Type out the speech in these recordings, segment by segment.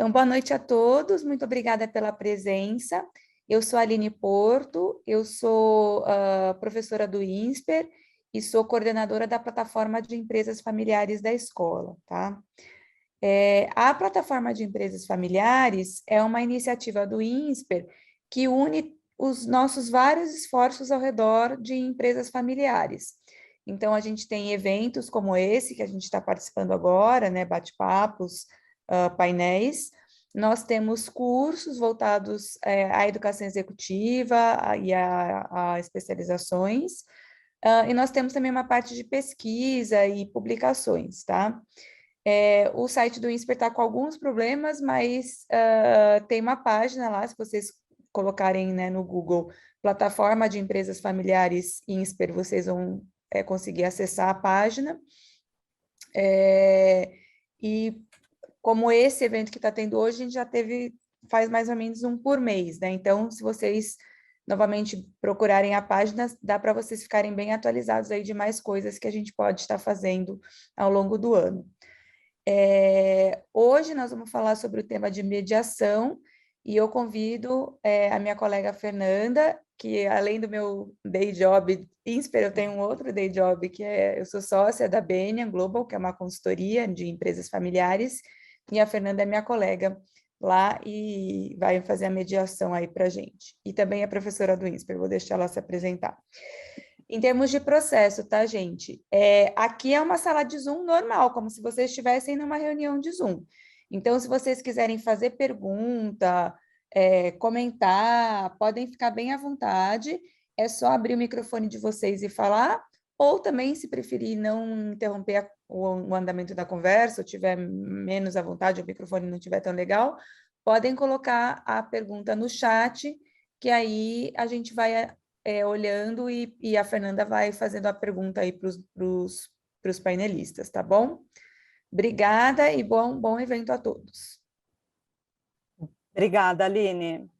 Então, boa noite a todos, muito obrigada pela presença. Eu sou a Aline Porto, eu sou professora do INSPER e sou coordenadora da plataforma de empresas familiares da escola, tá? A plataforma de empresas familiares é uma iniciativa do INSPER que une os nossos vários esforços ao redor de empresas familiares. Então, a gente tem eventos como esse que a gente está participando agora, né, bate-papos, painéis. Nós temos cursos voltados à educação executiva e a especializações. E nós temos também uma parte de pesquisa e publicações, tá? O site do INSPER está com alguns problemas, mas tem uma página lá, se vocês colocarem, né, no Google, Plataforma de Empresas Familiares INSPER, vocês vão conseguir acessar a página. E como esse evento que está tendo hoje, a gente já teve, faz mais ou menos um por mês, né? Então, se vocês novamente procurarem a página, dá para vocês ficarem bem atualizados aí de mais coisas que a gente pode estar fazendo ao longo do ano. Hoje nós vamos falar sobre o tema de mediação e eu convido a minha colega Fernanda, que além do meu day job INSPER, eu tenho um outro day job, que eu sou sócia da Benian Global, que é uma consultoria de empresas familiares, e a Fernanda é minha colega lá e vai fazer a mediação aí para a gente. E também é professora do INSPER, vou deixar ela se apresentar. Em termos de processo, tá, gente? Aqui é uma sala de Zoom normal, como se vocês estivessem numa reunião de Zoom. Então, se vocês quiserem fazer pergunta, comentar, podem ficar bem à vontade. É só abrir o microfone de vocês e falar, ou também, se preferir não interromper o andamento da conversa, ou tiver menos à vontade, o microfone não estiver tão legal, podem colocar a pergunta no chat, que aí a gente vai olhando e a Fernanda vai fazendo a pergunta aí para os painelistas, tá bom? Obrigada e bom evento a todos. Obrigada, Aline.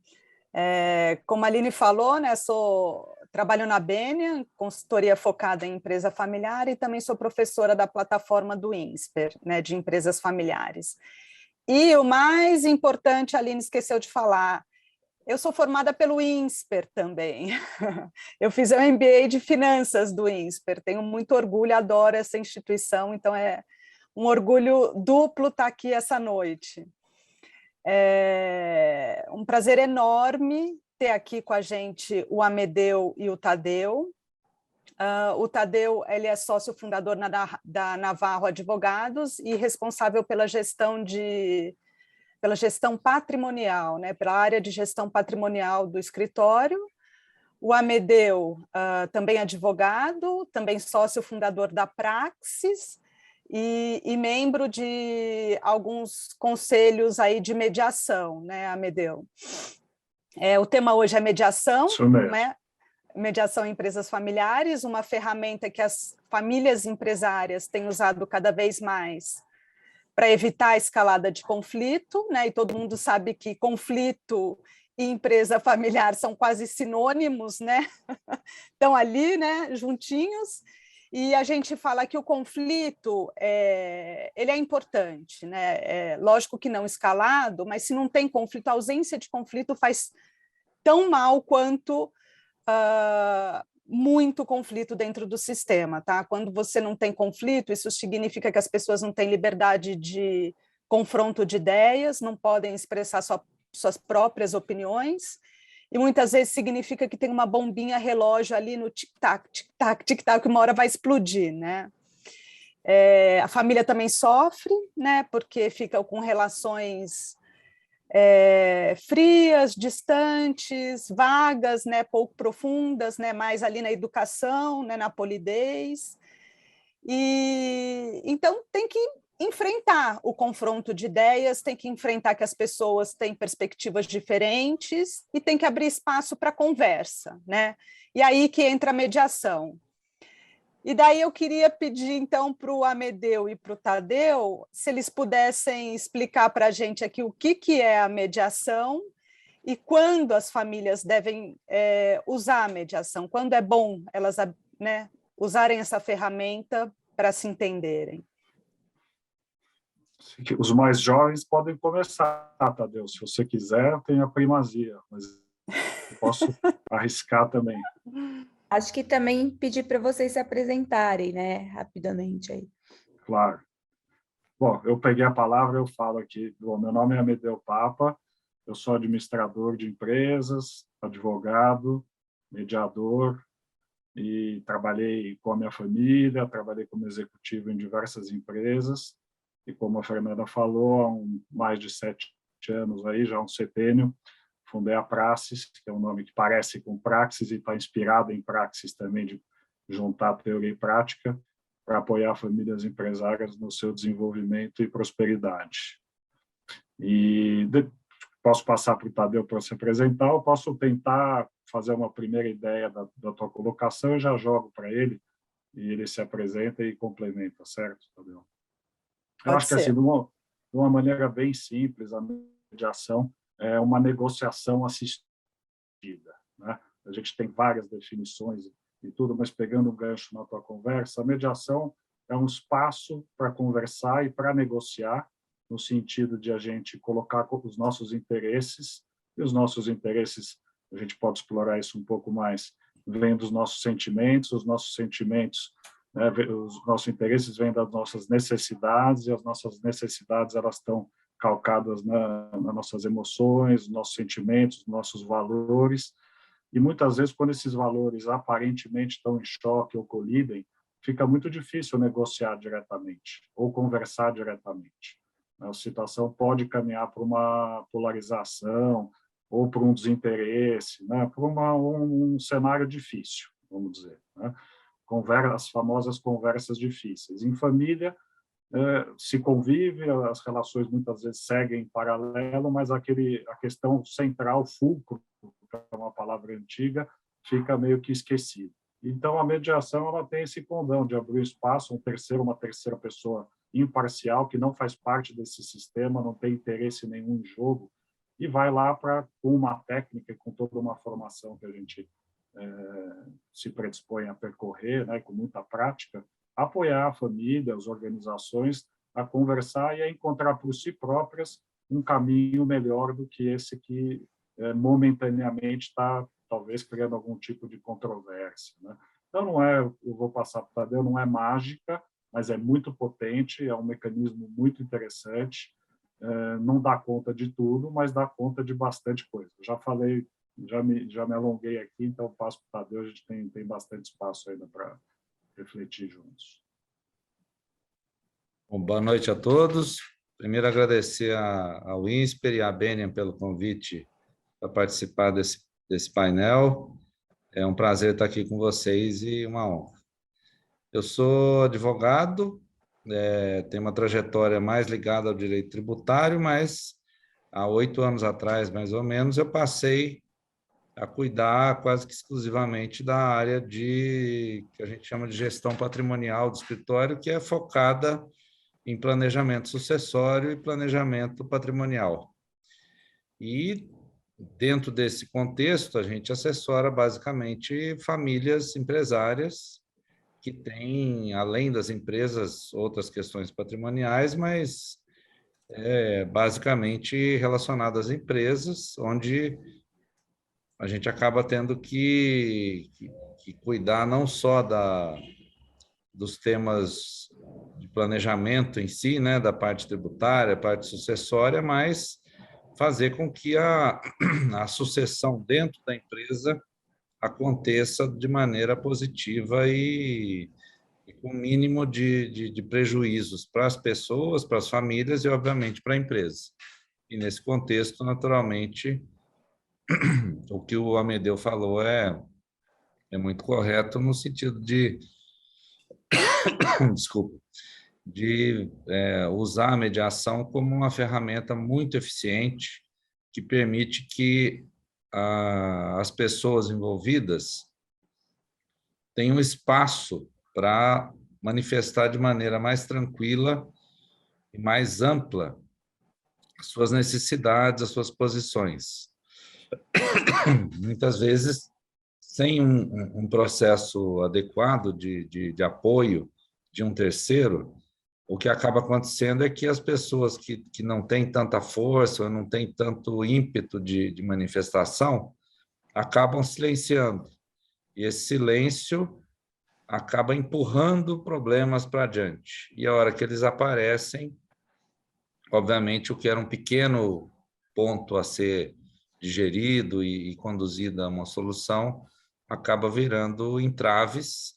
Como a Aline falou, né, trabalho na Benian, consultoria focada em empresa familiar, e também sou professora da plataforma do INSPER, né, de empresas familiares. E o mais importante, a Aline esqueceu de falar, eu sou formada pelo INSPER também. Eu fiz o MBA de Finanças do INSPER, tenho muito orgulho, adoro essa instituição, então é um orgulho duplo estar aqui essa noite. É um prazer enorme ter aqui com a gente o Amedeu e o Tadeu. O Tadeu, ele é sócio fundador da Navarro Advogados e responsável pela gestão patrimonial, né, pela área de gestão patrimonial do escritório. O Amedeu, também advogado, também sócio fundador da Praxis e membro de alguns conselhos aí de mediação, né, Amedeu? O tema hoje é mediação, né? Mediação em empresas familiares, uma ferramenta que as famílias empresárias têm usado cada vez mais para evitar a escalada de conflito, né? E todo mundo sabe que conflito e empresa familiar são quase sinônimos, né? Estão ali, né, juntinhos. E a gente fala que o conflito ele é importante, né? Lógico que não escalado, mas se não tem conflito, a ausência de conflito faz tão mal quanto muito conflito dentro do sistema, tá? Quando você não tem conflito, isso significa que as pessoas não têm liberdade de confronto de ideias, não podem expressar suas próprias opiniões, e muitas vezes significa que tem uma bombinha relógio ali no tic-tac, tic-tac, tic-tac, que uma hora vai explodir, né? A família também sofre, né? Porque fica com relações frias, distantes, vagas, né, pouco profundas, né, mais ali na educação, né, na polidez. E então tem que enfrentar o confronto de ideias, tem que enfrentar que as pessoas têm perspectivas diferentes e tem que abrir espaço para conversa, né? E aí que entra a mediação. E daí eu queria pedir, então, para o Amedeu e para o Tadeu, se eles pudessem explicar para a gente aqui o que é a mediação e quando as famílias devem usar a mediação, quando é bom elas, né, usarem essa ferramenta para se entenderem. Os mais jovens podem começar, Tadeu. Se você quiser, eu tenho a primazia, mas eu posso arriscar também. Acho que também pedir para vocês se apresentarem, né, rapidamente aí. Claro. Bom, eu peguei a palavra, eu falo aqui. Bom, meu nome é Amedeo Papa, eu sou administrador de empresas, advogado, mediador, e trabalhei com a minha família, trabalhei como executivo em diversas empresas, e como a Fernanda falou, há mais de 7 anos, aí, já um setênio, fundei a Praxis, que é um nome que parece com Praxis e está inspirado em Praxis também, de juntar teoria e prática, para apoiar famílias empresárias no seu desenvolvimento e prosperidade. E posso passar para o Tadeu para se apresentar, ou posso tentar fazer uma primeira ideia da tua colocação e já jogo para ele, e ele se apresenta e complementa, certo, Tadeu? Eu acho que, assim, de uma maneira bem simples, a mediação é uma negociação assistida, né? A gente tem várias definições e tudo, mas pegando um gancho na tua conversa, a mediação é um espaço para conversar e para negociar, no sentido de a gente colocar os nossos interesses, e os nossos interesses, a gente pode explorar isso um pouco mais, vêm dos nossos sentimentos, os nossos sentimentos, né, os nossos interesses vêm das nossas necessidades, e as nossas necessidades elas estão calcadas nas nossas emoções, nossos sentimentos, nossos valores, e muitas vezes, quando esses valores aparentemente estão em choque ou colidem, fica muito difícil negociar diretamente ou conversar diretamente. A situação pode caminhar para uma polarização ou para um desinteresse, né? Para um cenário difícil, vamos dizer, né? As famosas conversas difíceis. Em família, se convive, as relações muitas vezes seguem em paralelo, mas a questão central, fulcro, que é uma palavra antiga, fica meio que esquecida. Então, a mediação ela tem esse condão de abrir espaço, uma terceira pessoa imparcial, que não faz parte desse sistema, não tem interesse nenhum em jogo, e vai lá com uma técnica, com toda uma formação que a gente se predispõe a percorrer, né, com muita prática, apoiar a família, as organizações, a conversar e a encontrar por si próprias um caminho melhor do que esse que momentaneamente está, talvez, criando algum tipo de controvérsia, né? Então, eu vou passar para o Tadeu, não é mágica, mas é muito potente, é um mecanismo muito interessante, não dá conta de tudo, mas dá conta de bastante coisa. Já falei, já me alonguei aqui, então passo para o Tadeu, a gente tem bastante espaço ainda para refletir juntos. Bom, boa noite a todos. Primeiro, agradecer ao INSPER e à Beniam pelo convite para participar desse painel. É um prazer estar aqui com vocês e uma honra. Eu sou advogado, tenho uma trajetória mais ligada ao direito tributário, mas há 8 anos atrás, mais ou menos, eu passei a cuidar quase que exclusivamente da área que a gente chama de gestão patrimonial do escritório, que é focada em planejamento sucessório e planejamento patrimonial. E, dentro desse contexto, a gente assessora basicamente famílias empresárias que têm, além das empresas, outras questões patrimoniais, mas basicamente relacionadas às empresas, onde a gente acaba tendo que cuidar não só dos temas de planejamento em si, né, da parte tributária, parte sucessória, mas fazer com que a sucessão dentro da empresa aconteça de maneira positiva e com o mínimo de prejuízos para as pessoas, para as famílias e, obviamente, para a empresa. E, nesse contexto, naturalmente, o que o Amedeo falou é muito correto no sentido desculpa, de usar a mediação como uma ferramenta muito eficiente que permite que as pessoas envolvidas tenham espaço para manifestar de maneira mais tranquila e mais ampla as suas necessidades, as suas posições. Muitas vezes, sem um processo adequado de apoio de um terceiro, o que acaba acontecendo é que as pessoas que não têm tanta força, ou não têm tanto ímpeto de manifestação, acabam silenciando. E esse silêncio acaba empurrando problemas para adiante. E a hora que eles aparecem, obviamente, o que era um pequeno ponto a ser digerido e conduzido a uma solução acaba virando entraves,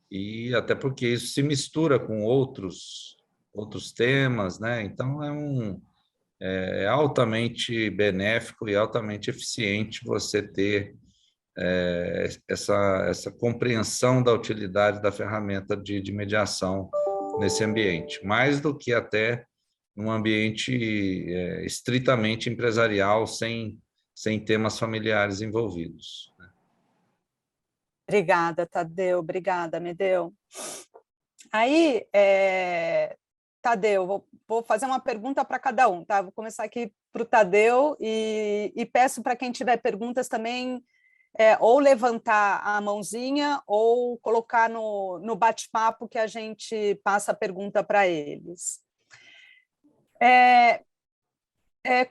e até porque isso se mistura com outros temas, né? Então, é altamente benéfico e altamente eficiente você ter essa compreensão da utilidade da ferramenta de mediação nesse ambiente, mais do que até num ambiente estritamente empresarial, sem temas familiares envolvidos. Obrigada, Tadeu. Obrigada, Amedeo. Aí, Tadeu, vou fazer uma pergunta para cada um, tá? Vou começar aqui para o Tadeu e peço para quem tiver perguntas também ou levantar a mãozinha ou colocar no bate-papo que a gente passa a pergunta para eles.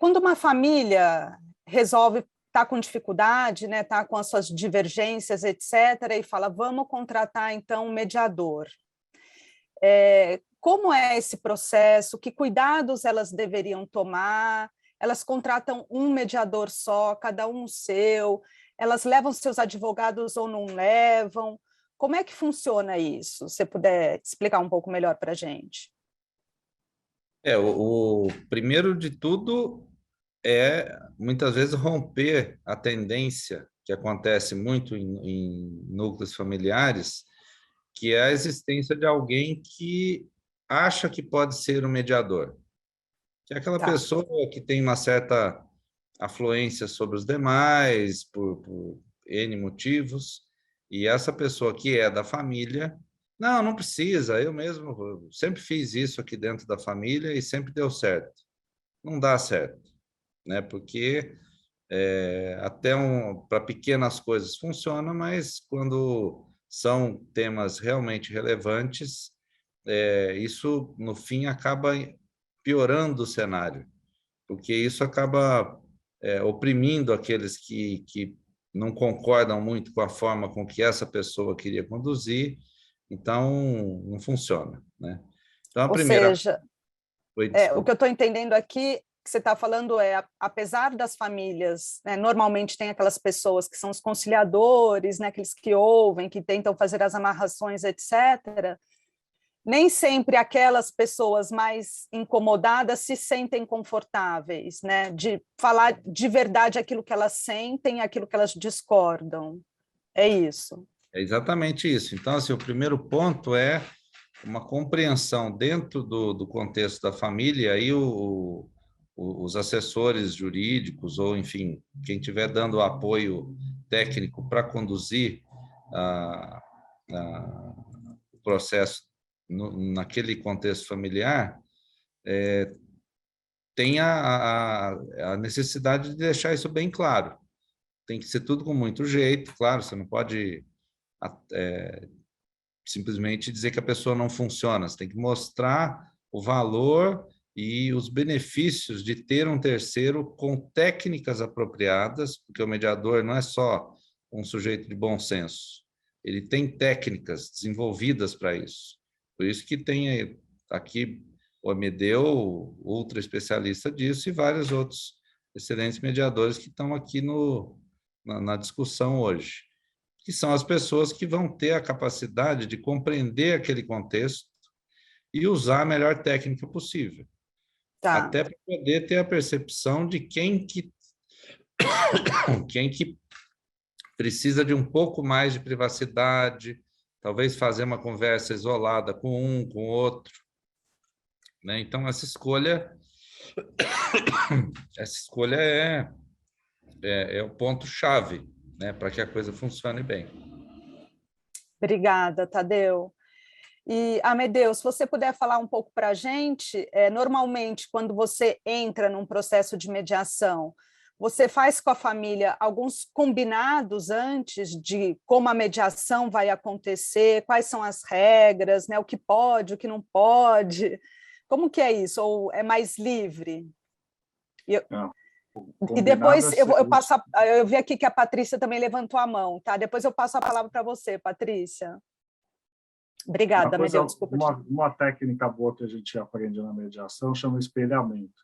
Quando uma família resolve estar com dificuldade, né, tá com as suas divergências, etc., e fala, vamos contratar, então, um mediador. Como é esse processo? Que cuidados elas deveriam tomar? Elas contratam um mediador só, cada um o seu? Elas levam seus advogados ou não levam? Como é que funciona isso? Se você puder explicar um pouco melhor para a gente. O primeiro de tudo é, muitas vezes, romper a tendência que acontece muito em núcleos familiares, que é a existência de alguém que acha que pode ser o mediador, que é aquela pessoa que tem uma certa afluência sobre os demais, por N motivos, e essa pessoa que é da família, não precisa, eu mesmo sempre fiz isso aqui dentro da família e sempre deu certo. Não dá certo, né? Porque até para pequenas coisas funciona, mas quando são temas realmente relevantes, isso, no fim, acaba piorando o cenário, porque isso acaba oprimindo aqueles que não concordam muito com a forma com que essa pessoa queria conduzir, então não funciona, né? Então, a primeira... Seja, Oi, o que eu estou entendendo aqui, que você está falando apesar das famílias, né, normalmente tem aquelas pessoas que são os conciliadores, né, aqueles que ouvem, que tentam fazer as amarrações, etc., nem sempre aquelas pessoas mais incomodadas se sentem confortáveis, né, de falar de verdade aquilo que elas sentem, aquilo que elas discordam. É isso. É exatamente isso. Então, assim, o primeiro ponto é uma compreensão dentro do contexto da família, aí os assessores jurídicos, ou, enfim, quem estiver dando apoio técnico para conduzir o processo naquele contexto familiar, tem a necessidade de deixar isso bem claro. Tem que ser tudo com muito jeito, claro, você não pode simplesmente dizer que a pessoa não funciona, você tem que mostrar o valor e os benefícios de ter um terceiro com técnicas apropriadas, porque o mediador não é só um sujeito de bom senso, ele tem técnicas desenvolvidas para isso. Por isso que tem aqui o Amedeo, ultra especialista disso, e vários outros excelentes mediadores que estão aqui na discussão hoje, que são as pessoas que vão ter a capacidade de compreender aquele contexto e usar a melhor técnica possível. Até para poder ter a percepção de quem que precisa de um pouco mais de privacidade, talvez fazer uma conversa isolada com um, com o outro, né? Então, essa escolha é o ponto-chave, né, para que a coisa funcione bem. Obrigada, Tadeu. E, Amedeo, se você puder falar um pouco para a gente, normalmente, quando você entra num processo de mediação, Você faz com a família alguns combinados antes de como a mediação vai acontecer, quais são as regras, né? O que pode, o que não pode. Como que é isso? Ou é mais livre? E depois eu vi aqui que a Patrícia também levantou a mão, tá? Depois eu passo a palavra para você, Patrícia. Obrigada, Medeu, desculpa. Uma técnica boa que a gente aprende na mediação chama espelhamento.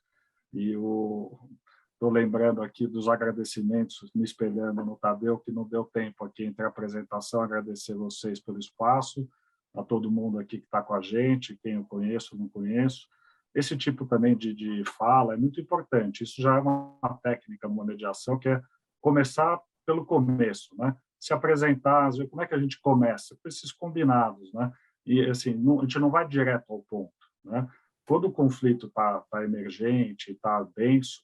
E estou lembrando aqui dos agradecimentos, me espelhando no Tadeu, que não deu tempo aqui entre a apresentação, agradecer vocês pelo espaço, a todo mundo aqui que está com a gente, quem eu conheço, não conheço. Esse tipo também de fala é muito importante. Isso já é uma técnica numa mediação, que é começar pelo começo, né? Se apresentar, ver como é que a gente começa, com esses combinados, né? E, assim, a gente não vai direto ao ponto, né? Quando o conflito está emergente, está denso,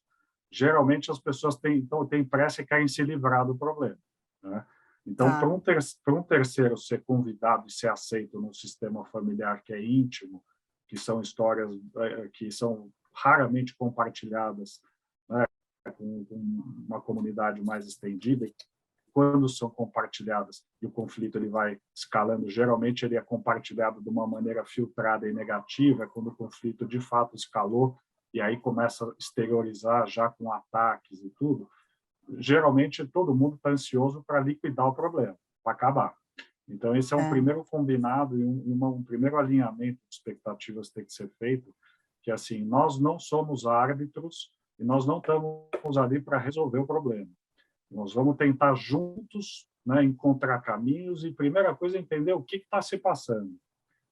geralmente as pessoas têm pressa e querem se livrar do problema, né? Então, para um terceiro ser convidado e ser aceito num sistema familiar que é íntimo, que são histórias que são raramente compartilhadas, né, com uma comunidade mais estendida, quando são compartilhadas e o conflito ele vai escalando, geralmente ele é compartilhado de uma maneira filtrada e negativa, quando o conflito de fato escalou e aí começa a exteriorizar já com ataques e tudo, geralmente todo mundo está ansioso para liquidar o problema, para acabar. Então, esse é um primeiro combinado e um primeiro alinhamento de expectativas que tem que ser feito, que assim, nós não somos árbitros e nós não estamos ali para resolver o problema. Nós vamos tentar juntos, né, encontrar caminhos e, primeira coisa, entender o que está se passando,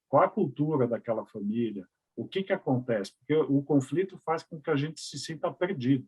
qual a cultura daquela família, o que acontece, porque o conflito faz com que a gente se sinta perdido,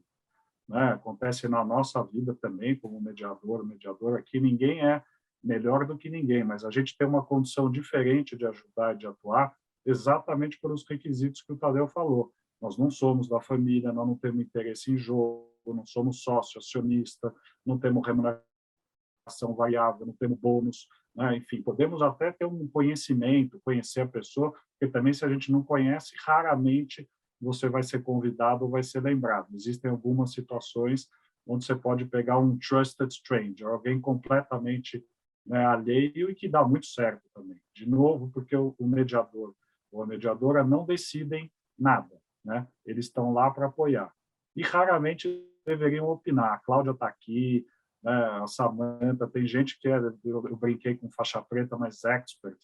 né? Acontece na nossa vida também, como mediador aqui, ninguém é melhor do que ninguém, mas a gente tem uma condição diferente de ajudar e de atuar exatamente pelos requisitos que o Tadeu falou. Nós não somos da família, nós não temos interesse em jogo, não somos sócio, acionista, não temos remuneração variável, não temos bônus, né? Enfim, podemos até ter um conhecimento, conhecer a pessoa, porque também se a gente não conhece, raramente você vai ser convidado ou vai ser lembrado. Existem algumas situações onde você pode pegar um trusted stranger, alguém completamente, né, alheio e que dá muito certo também. De novo, porque o mediador ou a mediadora não decidem nada, né? Eles estão lá para apoiar. E raramente deveriam opinar. A Cláudia está aqui, né, a Samantha, tem gente que eu brinquei com faixa preta, mas expert,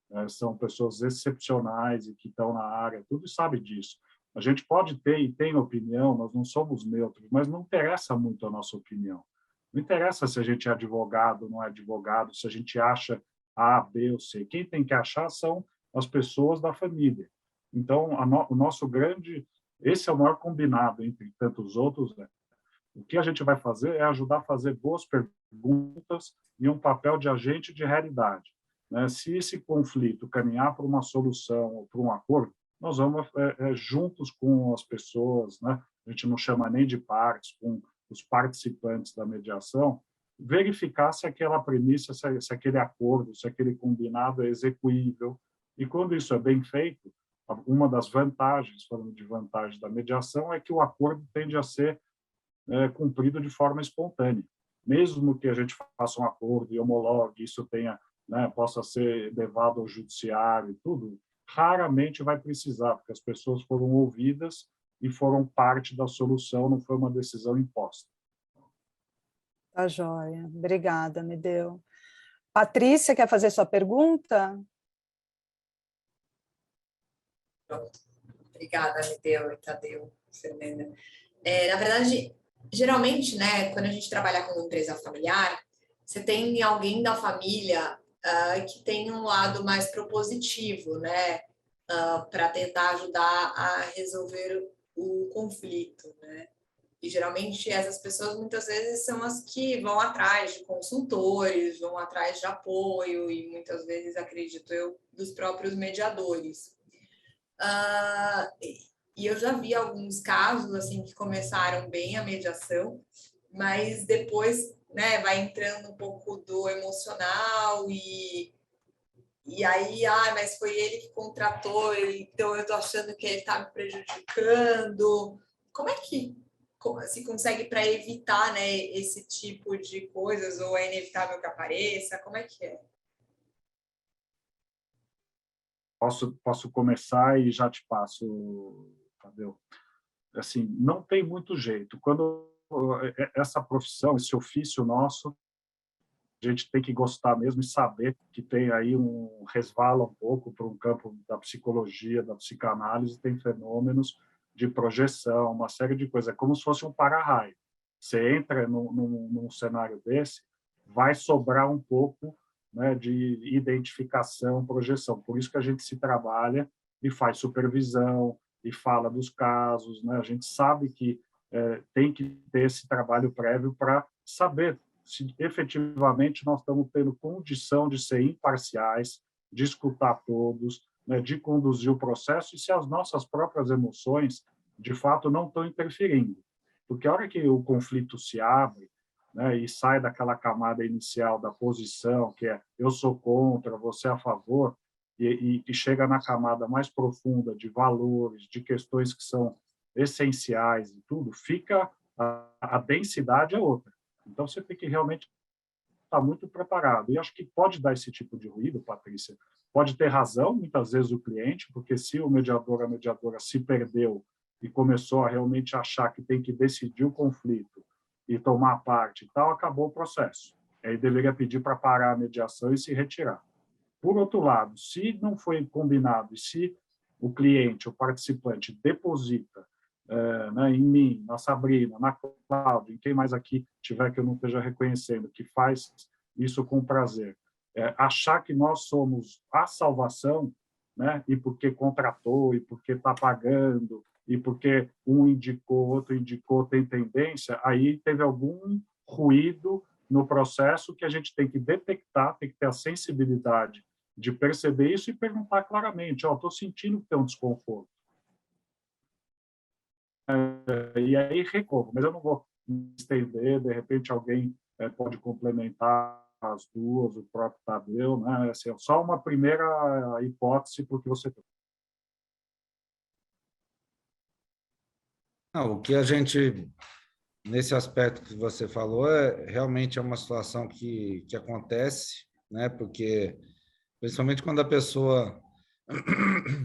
né, são pessoas excepcionais e que estão na área, tudo sabe disso. A gente pode ter e tem opinião, nós não somos neutros, mas não interessa muito a nossa opinião. Não interessa se a gente é advogado ou não é advogado, se a gente acha A, B ou C. Quem tem que achar são as pessoas da família. Então, o nosso esse é o maior combinado entre tantos outros, né? O que a gente vai fazer é ajudar a fazer boas perguntas e um papel de agente de realidade, né? Se esse conflito caminhar para uma solução ou para um acordo, nós vamos juntos com as pessoas, né? A gente não chama nem de partes, com os participantes da mediação, verificar se aquela premissa, se aquele acordo, se aquele combinado é execuível. E quando isso é bem feito, uma das vantagens, falando de vantagem da mediação, é que o acordo tende a ser cumprido de forma espontânea. Mesmo que a gente faça um acordo e homologue, isso tenha, né, possa ser levado ao judiciário e tudo, raramente vai precisar, porque as pessoas foram ouvidas e foram parte da solução, não foi uma decisão imposta. Tá joia. Obrigada, Medeu. Patrícia, quer fazer sua pergunta? Obrigada, Medeu e Tadeu, Fernanda. Na verdade, geralmente, né, quando a gente trabalha com uma empresa familiar, você tem alguém da família que tem um lado mais propositivo, né, para tentar ajudar a resolver o conflito, né? E geralmente essas pessoas muitas vezes são as que vão atrás de consultores, vão atrás de apoio e muitas vezes, acredito eu, dos próprios mediadores. E eu já vi alguns casos assim que começaram bem a mediação, mas depois, né, vai entrando um pouco do emocional e aí, mas foi ele que contratou, então eu tô achando que ele tá me prejudicando. Como se consegue para evitar, né, esse tipo de coisas, ou é inevitável que apareça? Como é que é? Posso começar e já te passo, Tadeu. Assim, não tem muito jeito. Quando essa profissão, esse ofício nosso, a gente tem que gostar mesmo e saber que tem aí resvala um pouco para um campo da psicologia, da psicanálise, tem fenômenos de projeção, uma série de coisas. É como se fosse um para-raio. Você entra num cenário desse, vai sobrar um pouco, né, de identificação, projeção. Por isso que a gente se trabalha e faz supervisão e fala dos casos, né? A gente sabe que tem que ter esse trabalho prévio para saber se efetivamente nós estamos tendo condição de ser imparciais, de escutar todos, né, de conduzir o processo, e se as nossas próprias emoções, de fato, não estão interferindo. Porque a hora que o conflito se abre, né, e sai daquela camada inicial da posição, que é eu sou contra, você é a favor, e chega na camada mais profunda de valores, de questões que são essenciais e tudo, fica a densidade é outra. Então, você tem que realmente estar muito preparado. E acho que pode dar esse tipo de ruído, Patrícia. Pode ter razão, muitas vezes, o cliente, porque se o mediador, a mediadora se perdeu e começou a realmente achar que tem que decidir o conflito e tomar parte e tal, acabou o processo. Aí deveria pedir para parar a mediação e se retirar. Por outro lado, se não foi combinado e se o cliente, o participante, deposita né, em mim, na Sabrina, na Cláudia, em quem mais aqui tiver que eu não esteja reconhecendo, que faz isso com prazer, achar que nós somos a salvação, né, e porque contratou, e porque está pagando, e porque um indicou, outro indicou, tem tendência, aí teve algum ruído no processo que a gente tem que detectar, tem que ter a sensibilidade de perceber isso e perguntar claramente, estou sentindo que tem um desconforto. E aí recorro, mas eu não vou me estender, de repente alguém pode complementar as duas, o próprio Tadeu, né? Assim, é só uma primeira hipótese porque você tem. Não, o que a gente, nesse aspecto que você falou, realmente é uma situação que acontece, né? Porque, principalmente quando a pessoa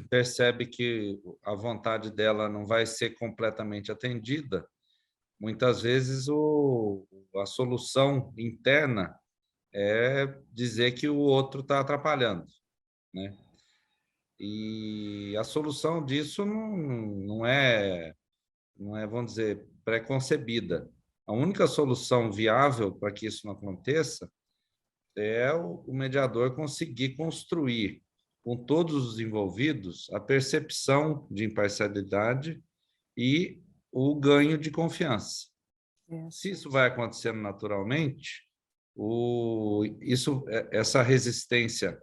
percebe que a vontade dela não vai ser completamente atendida, muitas vezes a solução interna é dizer que o outro está atrapalhando, né? E a solução disso não é, vamos dizer, pré-concebida. A única solução viável para que isso não aconteça é o mediador conseguir construir com todos os envolvidos a percepção de imparcialidade e o ganho de confiança. Se isso vai acontecendo naturalmente, essa resistência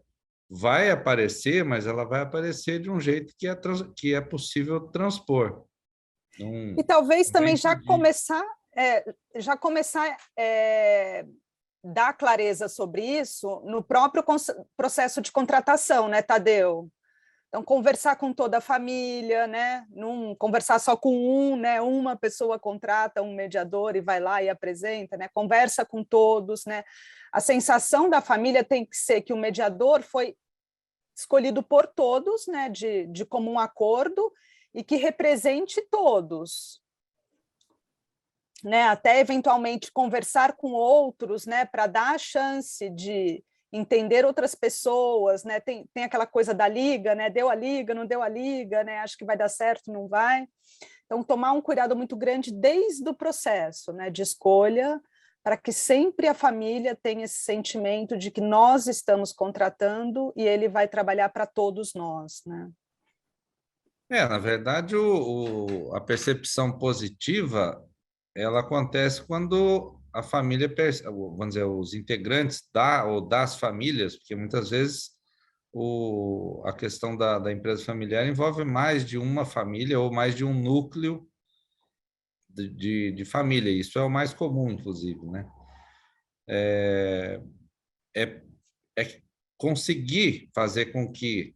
vai aparecer, mas ela vai aparecer de um jeito que é possível transpor. E talvez também já começar dar clareza sobre isso no próprio processo de contratação, né, Tadeu? Então, conversar com toda a família, né? Não conversar só com né? Uma pessoa contrata um mediador e vai lá e apresenta, né? Conversa com todos, né? A sensação da família tem que ser que o mediador foi escolhido por todos, né? De comum acordo e que represente todos, né? Até eventualmente conversar com outros, né? Para dar a chance de entender outras pessoas, né? Tem aquela coisa da liga, né? Deu a liga, não deu a liga, né? Acho que vai dar certo, não vai. Então, tomar um cuidado muito grande desde o processo, né? De escolha, para que sempre a família tenha esse sentimento de que nós estamos contratando e ele vai trabalhar para todos nós, né? Na verdade, a percepção positiva, ela acontece quando a família, vamos dizer, os integrantes das famílias, porque muitas vezes a questão da empresa familiar envolve mais de uma família ou mais de um núcleo de família. Isso é o mais comum, inclusive, né? É conseguir fazer com que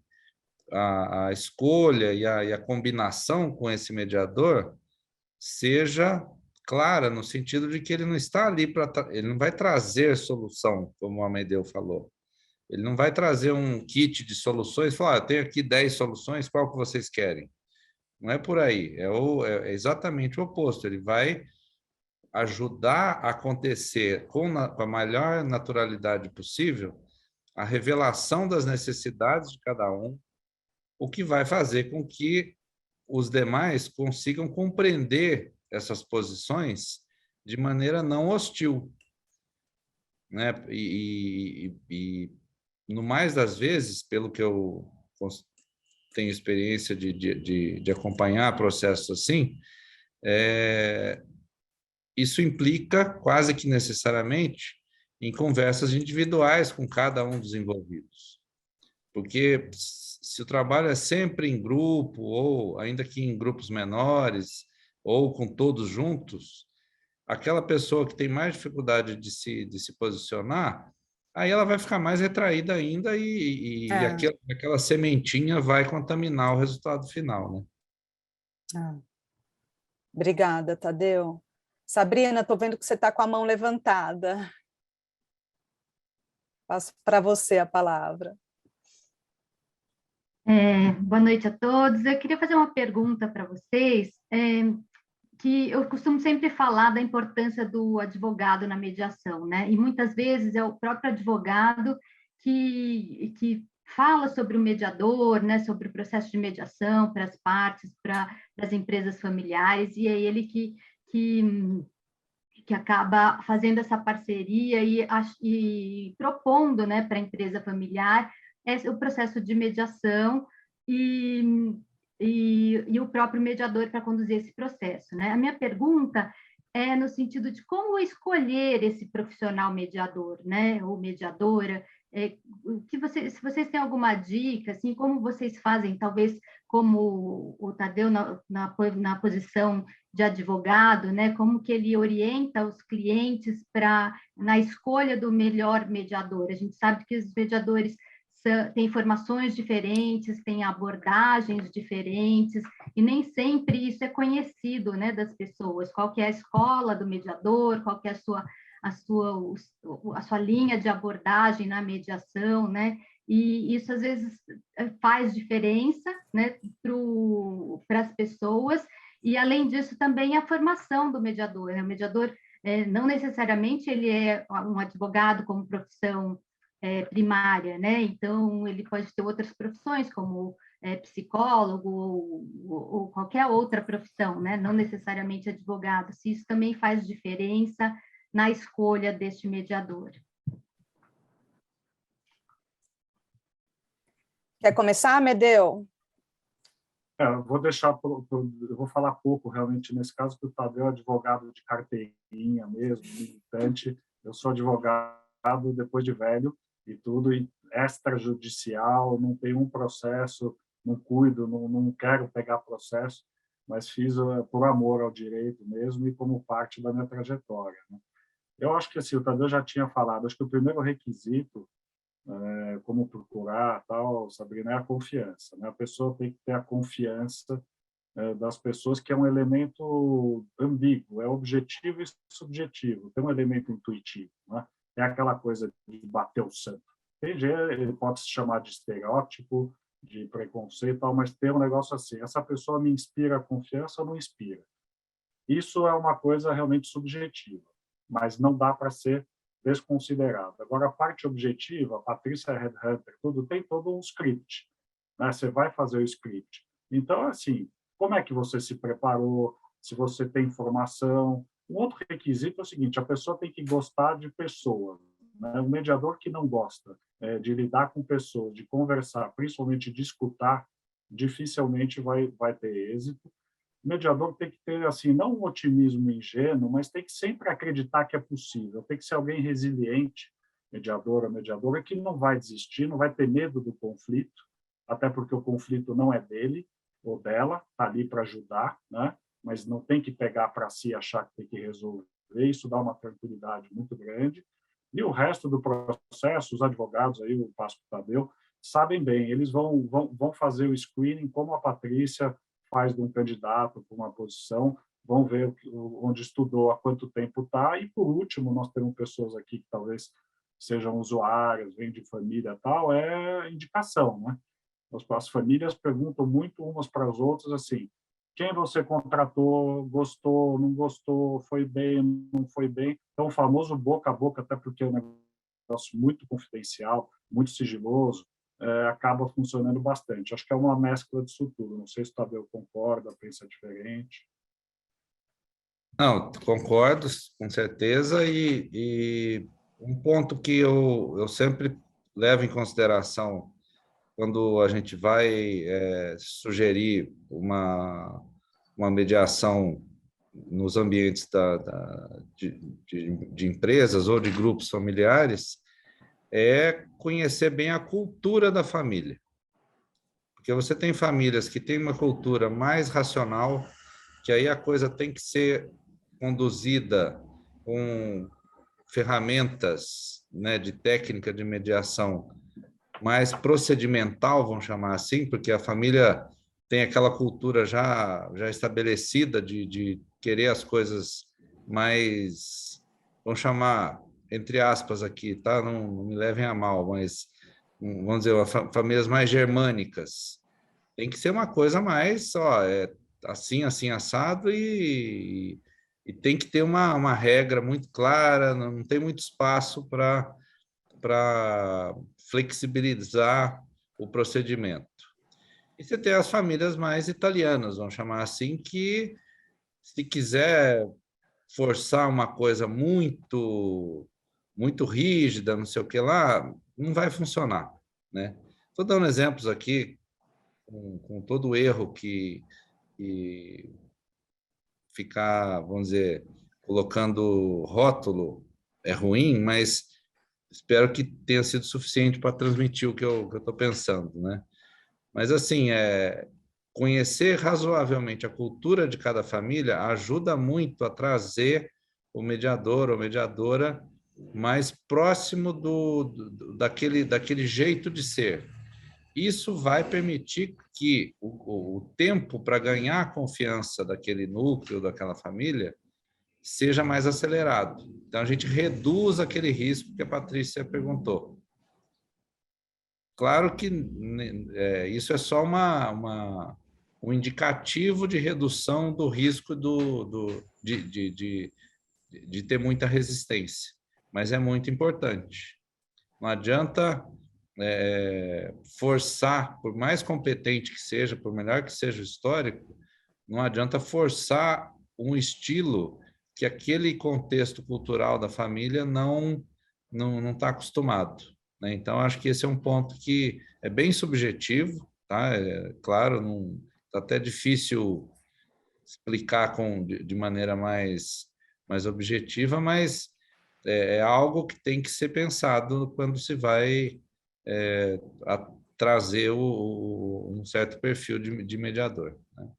a escolha e a combinação com esse mediador seja clara no sentido de que ele não está ali para... Ele não vai trazer solução, como o Amedeo falou. Ele não vai trazer um kit de soluções e falar, eu tenho aqui 10 soluções, qual que vocês querem? Não é por aí, é exatamente o oposto. Ele vai ajudar a acontecer com a maior naturalidade possível a revelação das necessidades de cada um, o que vai fazer com que os demais consigam compreender essas posições de maneira não hostil, né? E no mais das vezes, pelo que eu tenho experiência de acompanhar processos assim, isso implica quase que necessariamente em conversas individuais com cada um dos envolvidos. Porque se o trabalho é sempre em grupo, ou ainda que em grupos menores, ou com todos juntos, aquela pessoa que tem mais dificuldade de se posicionar, aí ela vai ficar mais retraída ainda e aquela sementinha vai contaminar o resultado final, né? Obrigada, Tadeu. Sabrina, estou vendo que você está com a mão levantada. Passo para você a palavra. Boa noite a todos. Eu queria fazer uma pergunta para vocês, que eu costumo sempre falar da importância do advogado na mediação, né? E muitas vezes é o próprio advogado que fala sobre o mediador, né? Sobre o processo de mediação para as partes, para as empresas familiares, e é ele que acaba fazendo essa parceria e propondo, né, para a empresa familiar o processo de mediação e o próprio mediador para conduzir esse processo, né? A minha pergunta é no sentido de como escolher esse profissional mediador, né, ou mediadora, se vocês têm alguma dica, assim, como vocês fazem, talvez como o Tadeu na posição de advogado, né, como que ele orienta os clientes na escolha do melhor mediador. A gente sabe que os mediadores têm formações diferentes, têm abordagens diferentes, e nem sempre isso é conhecido, né, das pessoas. Qual que é a escola do mediador, qual que é a sua linha de abordagem na mediação, né? E isso às vezes faz diferença, né, para as pessoas, e além disso também a formação do mediador, né? O mediador não necessariamente ele é um advogado como profissão primária, né? Então ele pode ter outras profissões como psicólogo ou qualquer outra profissão, né? Não necessariamente advogado. Se isso também faz diferença na escolha deste mediador. Quer começar, Amedeo? Eu vou falar pouco realmente nesse caso, porque o Tadeu é advogado de carteirinha mesmo, militante. Eu sou advogado depois de velho e tudo, e extrajudicial, não tenho um processo, não cuido, não quero pegar processo, mas fiz por amor ao direito mesmo e como parte da minha trajetória, né? Eu acho que assim, o Tadeu já tinha falado, acho que o primeiro requisito, como procurar, tal, Sabrina, é a confiança, né? A pessoa tem que ter a confiança das pessoas, que é um elemento ambíguo, é objetivo e subjetivo, tem um elemento intuitivo, né? É aquela coisa de bater o santo. Ele pode se chamar de estereótipo, de preconceito, tal, mas tem um negócio assim, essa pessoa me inspira confiança ou não inspira? Isso é uma coisa realmente subjetiva, mas não dá para ser desconsiderado. Agora, a parte objetiva, a Patrícia Headhunter, tem todo um script, né? Você vai fazer o script. Então, assim, como é que você se preparou, se você tem informação. Um outro requisito é o seguinte, a pessoa tem que gostar de pessoas, né? Um mediador que não gosta de lidar com pessoas, de conversar, principalmente de escutar, dificilmente vai ter êxito. O mediador tem que ter, assim, não um otimismo ingênuo, mas tem que sempre acreditar que é possível. Tem que ser alguém resiliente, mediadora, que não vai desistir, não vai ter medo do conflito, até porque o conflito não é dele ou dela, está ali para ajudar, né? Mas não tem que pegar para si e achar que tem que resolver. Isso dá uma tranquilidade muito grande. E o resto do processo, os advogados, aí, o Pastor Tadeu, sabem bem, eles vão fazer o screening como a Patrícia faz de um candidato para uma posição, vão ver onde estudou, há quanto tempo está, e, por último, nós temos pessoas aqui que talvez sejam usuárias, vêm de família e tal, é indicação, né? As famílias perguntam muito umas para as outras, assim, quem você contratou, gostou, não gostou, foi bem, não foi bem. Então, o famoso boca a boca, até porque é um negócio muito confidencial, muito sigiloso, acaba funcionando bastante. Acho que é uma mescla disso tudo. Não sei se o Tadeu concorda, pensa diferente. Não, concordo, com certeza, e um ponto que eu sempre levo em consideração quando a gente vai sugerir uma mediação nos ambientes de empresas ou de grupos familiares, é conhecer bem a cultura da família. Porque você tem famílias que têm uma cultura mais racional, que aí a coisa tem que ser conduzida com ferramentas, né, de técnica de mediação mais procedimental, vamos chamar assim, porque a família tem aquela cultura já estabelecida de querer as coisas mais, vamos chamar, entre aspas aqui, tá? Não me levem a mal, mas, vamos dizer, famílias mais germânicas. Tem que ser uma coisa mais, ó, assim, assim, assado, e tem que ter uma regra muito clara, não tem muito espaço para flexibilizar o procedimento. E você tem as famílias mais italianas, vamos chamar assim, que se quiser forçar uma coisa muito rígida, não sei o que lá, não vai funcionar, né? Estou dando exemplos aqui com todo o erro que ficar, vamos dizer, colocando rótulo é ruim, mas espero que tenha sido suficiente para transmitir o que eu estou pensando, né? Mas, assim, conhecer razoavelmente a cultura de cada família ajuda muito a trazer o mediador ou mediadora mais próximo daquele jeito de ser. Isso vai permitir que o tempo para ganhar a confiança daquele núcleo, daquela família, seja mais acelerado. Então, a gente reduz aquele risco que a Patrícia perguntou. Claro que isso é só um indicativo de redução do risco de ter muita resistência, mas é muito importante. Não adianta forçar, por mais competente que seja, por melhor que seja o histórico, não adianta forçar um estilo que aquele contexto cultural da família não está acostumado, né? Então, acho que esse é um ponto que é bem subjetivo, tá? Claro, não está até difícil explicar de maneira mais objetiva, mas é algo que tem que ser pensado quando se vai trazer um certo perfil de mediador, né?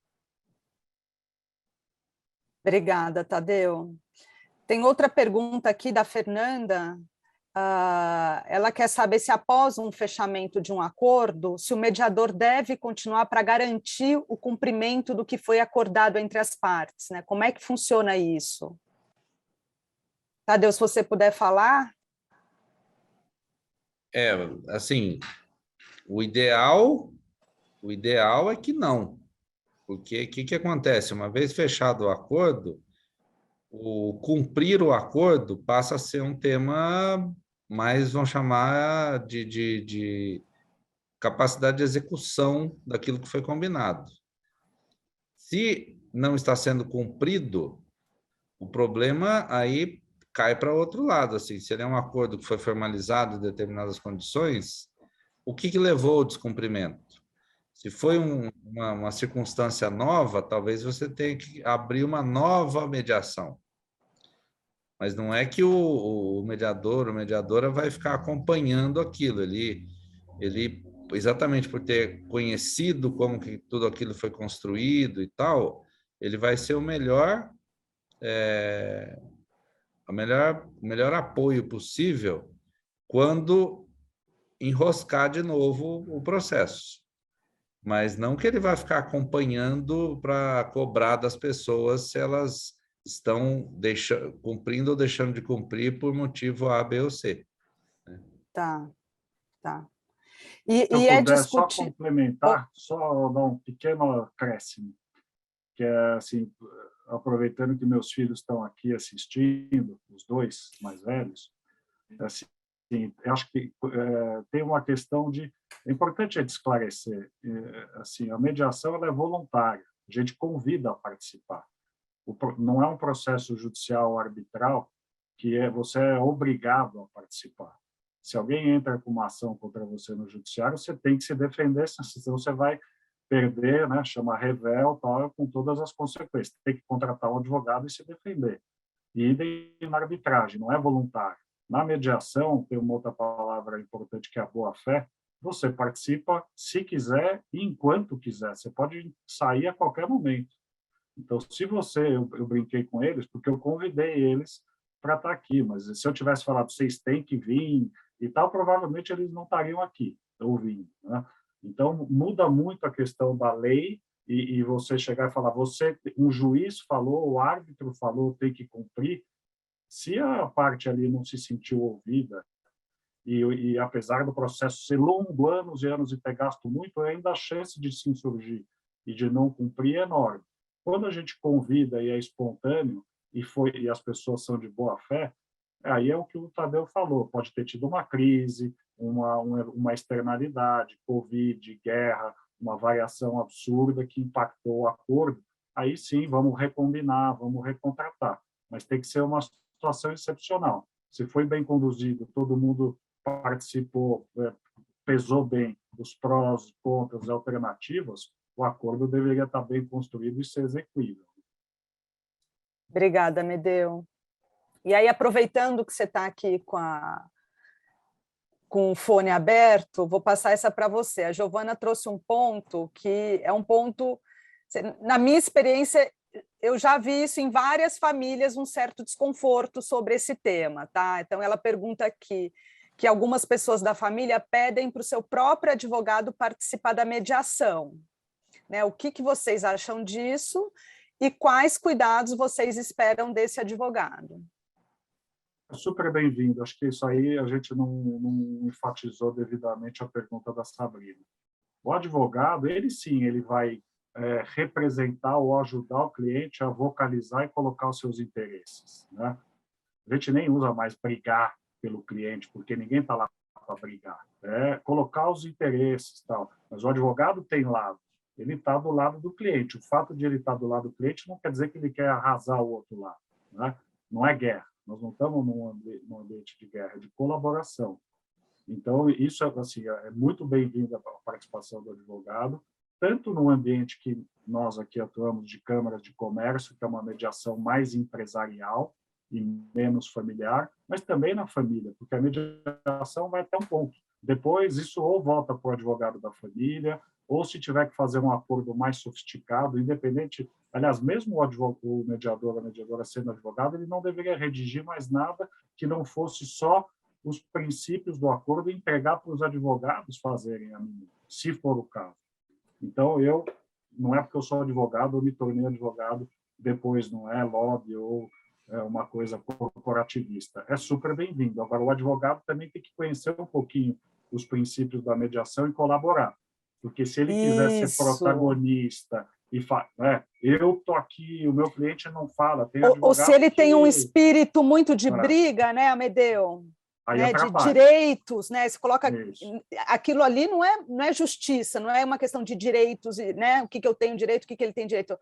Obrigada, Tadeu. Tem outra pergunta aqui da Fernanda. Ela quer saber se, após um fechamento de um acordo, se o mediador deve continuar para garantir o cumprimento do que foi acordado entre as partes, né? Como é que funciona isso? Tadeu, se você puder falar. Assim, o ideal é que não, porque o que acontece? Uma vez fechado o acordo, o cumprir o acordo passa a ser um tema mais, vamos chamar, de capacidade de execução daquilo que foi combinado. Se não está sendo cumprido, o problema aí cai para outro lado. Assim, se ele é um acordo que foi formalizado em determinadas condições, o que levou ao descumprimento? Se foi uma circunstância nova, talvez você tenha que abrir uma nova mediação. Mas não é que o mediador ou mediadora vai ficar acompanhando aquilo. Ele, exatamente por ter conhecido como que tudo aquilo foi construído e tal, ele vai ser o melhor apoio possível quando enroscar de novo o processo. mas não que ele vai ficar acompanhando para cobrar das pessoas se elas estão cumprindo ou deixando de cumprir por motivo A, B ou C. Tá, tá. Se eu E é puder só discutir... complementar, só dar um pequeno acréscimo, que é assim, aproveitando que meus filhos estão aqui assistindo, os dois mais velhos, assim, eu acho que tem uma questão de... É importante a gente esclarecer, assim, a mediação ela é voluntária, a gente convida a participar. Não é um processo judicial arbitral que você é obrigado a participar. Se alguém entra com uma ação contra você no judiciário, você tem que se defender, senão você vai perder, né, chama revel, tal, com todas as consequências. Tem que contratar um advogado e se defender. E na arbitragem, não é voluntário. Na mediação, tem uma outra palavra importante que é a boa-fé, você participa se quiser e enquanto quiser. Você pode sair a qualquer momento. Então, se eu brinquei com eles, porque eu convidei eles para estar aqui, mas se eu tivesse falado, vocês têm que vir e tal, provavelmente eles não estariam aqui, ouvindo, né? Então, muda muito a questão da lei e você chegar e falar, um juiz falou, o árbitro falou, tem que cumprir. Se a parte ali não se sentiu ouvida, e apesar do processo ser longo, anos e anos, e ter gasto muito, ainda a chance de se insurgir e de não cumprir é enorme. Quando a gente convida e é espontâneo, e as pessoas são de boa fé, aí é o que o Tadeu falou, pode ter tido uma crise, uma externalidade, Covid, guerra, uma variação absurda que impactou o acordo, aí sim, vamos recombinar, vamos recontratar. Mas tem que ser uma situação excepcional. Se foi bem conduzido, todo mundo participou, pesou bem os prós, contras e alternativas, o acordo deveria estar bem construído e ser execuível. Obrigada, Amedeo. E aí, aproveitando que você está aqui com o fone aberto, vou passar essa para você. A Giovana trouxe um ponto que é um ponto, na minha experiência, eu já vi isso em várias famílias, um certo desconforto sobre esse tema, tá? Então, ela pergunta aqui que algumas pessoas da família pedem para o seu próprio advogado participar da mediação, né? O que vocês acham disso e quais cuidados vocês esperam desse advogado? Super bem-vindo. Acho que isso aí a gente não enfatizou devidamente a pergunta da Sabrina. O advogado, ele sim, ele vai representar ou ajudar o cliente a vocalizar e colocar os seus interesses, né? A gente nem usa mais brigar pelo cliente, porque ninguém está lá para brigar. É colocar os interesses, tal. Mas o advogado tem lado. Ele está do lado do cliente. O fato de ele estar do lado do cliente não quer dizer que ele quer arrasar o outro lado, né? Não é guerra. Nós não estamos num ambiente de guerra, é de colaboração. Então, isso assim, é muito bem-vinda a participação do advogado, tanto no ambiente que nós aqui atuamos de câmaras de comércio, que é uma mediação mais empresarial e menos familiar, mas também na família, porque a mediação vai até um ponto. Depois, isso ou volta para o advogado da família, ou se tiver que fazer um acordo mais sofisticado, independente... Aliás, mesmo o mediador, a mediadora sendo advogado, ele não deveria redigir mais nada que não fosse só os princípios do acordo e entregar para os advogados fazerem a mim, se for o caso. Então, não é porque eu sou advogado, eu me tornei advogado depois, não é lobby ou uma coisa corporativista. É super bem-vindo. Agora, o advogado também tem que conhecer um pouquinho os princípios da mediação e colaborar. Porque se ele quiser ser protagonista e eu estou aqui, o meu cliente não fala, tem advogado ou se ele tem um espírito muito de briga, né, Amedeo? Né, de direitos, né? Você coloca aquilo ali não é justiça, não é uma questão de direitos, né? O que eu tenho direito, o que ele tem direito.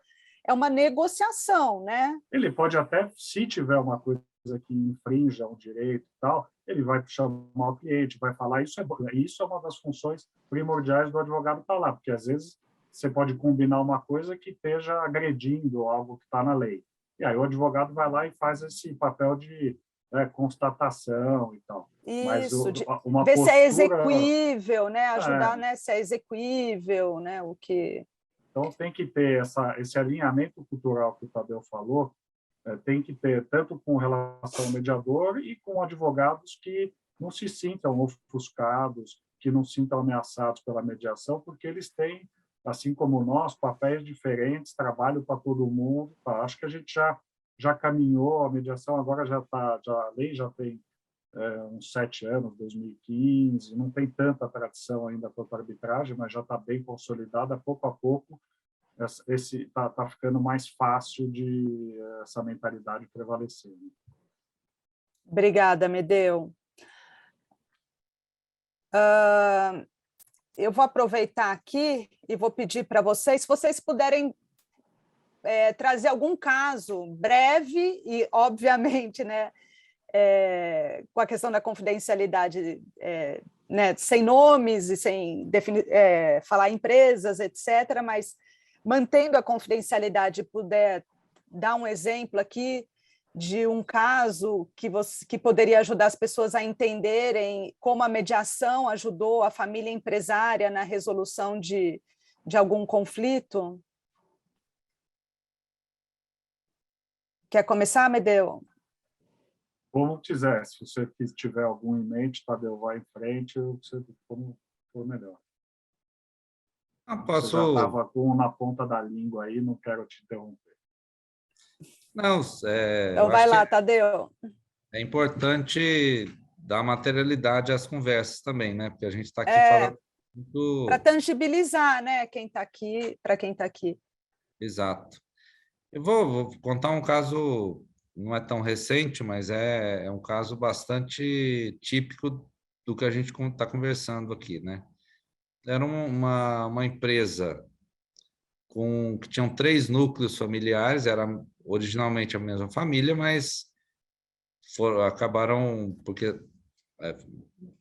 É uma negociação, né? Ele pode até, se tiver uma coisa que infrinja um direito e tal, ele vai chamar o cliente, vai falar, isso é uma das funções primordiais do advogado estar lá, porque às vezes você pode combinar uma coisa que esteja agredindo algo que está na lei. E aí o advogado vai lá e faz esse papel de constatação e tal. Isso, mas ver se é execuível, né? Ajudar, né? Se é execuível, né? O que... Então, tem que ter esse alinhamento cultural que o Tadeu falou, tem que ter tanto com relação ao mediador e com advogados que não se sintam ofuscados, que não se sintam ameaçados pela mediação, porque eles têm assim como nós, papéis diferentes, trabalho para todo mundo. Tá? Acho que a gente já caminhou, a mediação agora a lei já tem uns 7 anos, 2015, não tem tanta tradição ainda quanto a arbitragem, mas já está bem consolidada, pouco a pouco está ficando mais fácil de essa mentalidade prevalecer. Né? Obrigada, Amedeo. Eu vou aproveitar aqui e vou pedir para vocês, se vocês puderem trazer algum caso breve e, obviamente, né, com a questão da confidencialidade, né, sem nomes e sem falar empresas, etc., mas mantendo a confidencialidade, puder dar um exemplo aqui de um caso que poderia ajudar as pessoas a entenderem como a mediação ajudou a família empresária na resolução de algum conflito. Quer começar, Amedeo? Como quiser, se você tiver algum em mente, Tadeu, vai em frente, como for melhor. Posso... Você já estava com na ponta da língua aí, não quero te interromper. Não, então vai lá, Tadeu. É importante dar materialidade às conversas também, né? Porque a gente está aqui falando muito... Para tangibilizar, né? Quem está aqui, para quem está aqui. Exato. Eu vou contar um caso, não é tão recente, mas é um caso bastante típico do que a gente está conversando aqui, né? Era uma empresa que tinham 3 núcleos familiares, era originalmente a mesma família, mas acabaram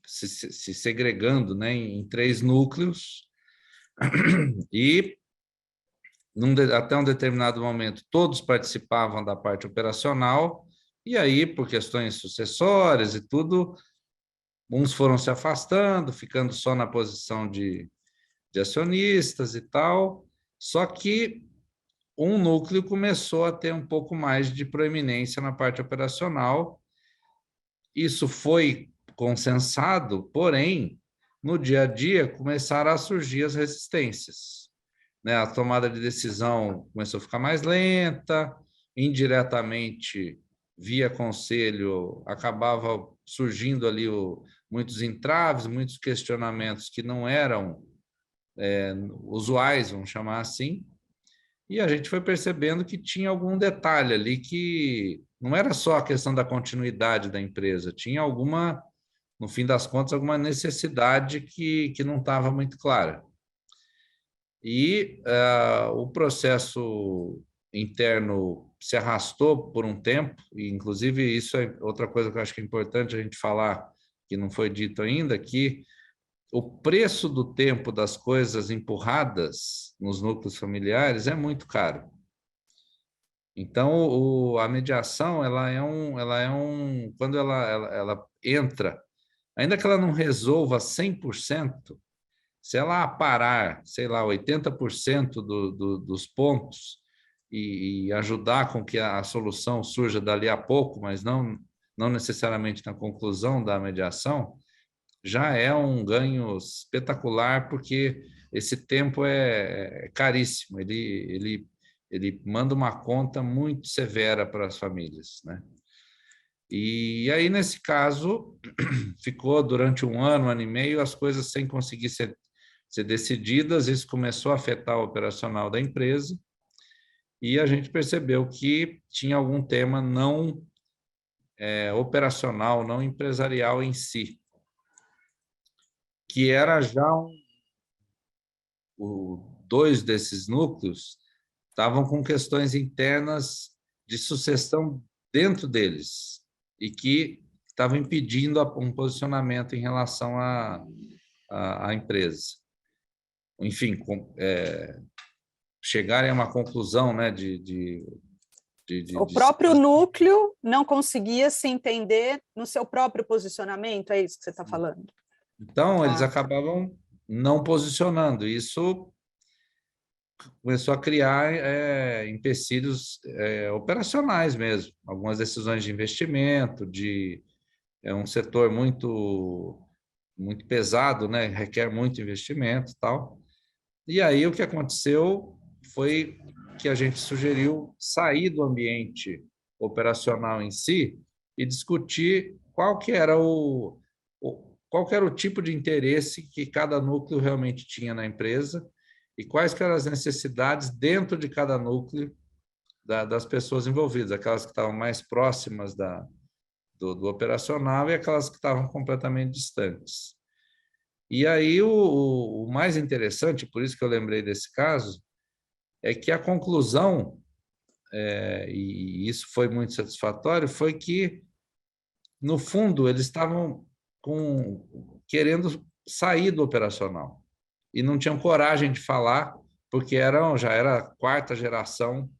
se segregando, né, em 3 núcleos, e até um determinado momento todos participavam da parte operacional, e aí, por questões sucessórias e tudo, uns foram se afastando, ficando só na posição de acionistas e tal, só que um núcleo começou a ter um pouco mais de proeminência na parte operacional. Isso foi consensado, porém, no dia a dia começaram a surgir as resistências, né? A tomada de decisão começou a ficar mais lenta, indiretamente, via conselho, acabava surgindo ali muitos entraves, muitos questionamentos que não eram usuais, vamos chamar assim, e a gente foi percebendo que tinha algum detalhe ali que não era só a questão da continuidade da empresa, tinha alguma, no fim das contas, alguma necessidade que não estava muito clara. E o processo interno se arrastou por um tempo, e inclusive isso é outra coisa que eu acho que é importante a gente falar, que não foi dito ainda, que o preço do tempo das coisas empurradas nos núcleos familiares é muito caro. Então, a mediação, quando ela entra, ainda que ela não resolva 100%, se ela aparar, sei lá, 80% dos pontos e ajudar com que a solução surja dali a pouco, mas não necessariamente na conclusão da mediação, já é um ganho espetacular, porque esse tempo é caríssimo, ele manda uma conta muito severa para as famílias, né? E aí, nesse caso, ficou durante um ano e meio, as coisas sem conseguir ser decididas, isso começou a afetar o operacional da empresa, e a gente percebeu que tinha algum tema não operacional, não empresarial em si, que era já 2 desses núcleos estavam com questões internas de sucessão dentro deles e que estavam impedindo um posicionamento em relação à empresa. Enfim, chegarem a uma conclusão, né, o próprio núcleo não conseguia se entender no seu próprio posicionamento, é isso que você está falando? Então, eles acabavam não posicionando. Isso começou a criar empecilhos operacionais mesmo. Algumas decisões de investimento, é um setor muito pesado, né? Requer muito investimento e tal. E aí o que aconteceu foi que a gente sugeriu sair do ambiente operacional em si e discutir qual que era qual que era o tipo de interesse que cada núcleo realmente tinha na empresa e quais que eram as necessidades dentro de cada núcleo das pessoas envolvidas, aquelas que estavam mais próximas do operacional e aquelas que estavam completamente distantes. E aí o mais interessante, por isso que eu lembrei desse caso, é que a conclusão, e isso foi muito satisfatório, foi que, no fundo, eles estavam querendo sair do operacional e não tinham coragem de falar, porque já era a quarta geração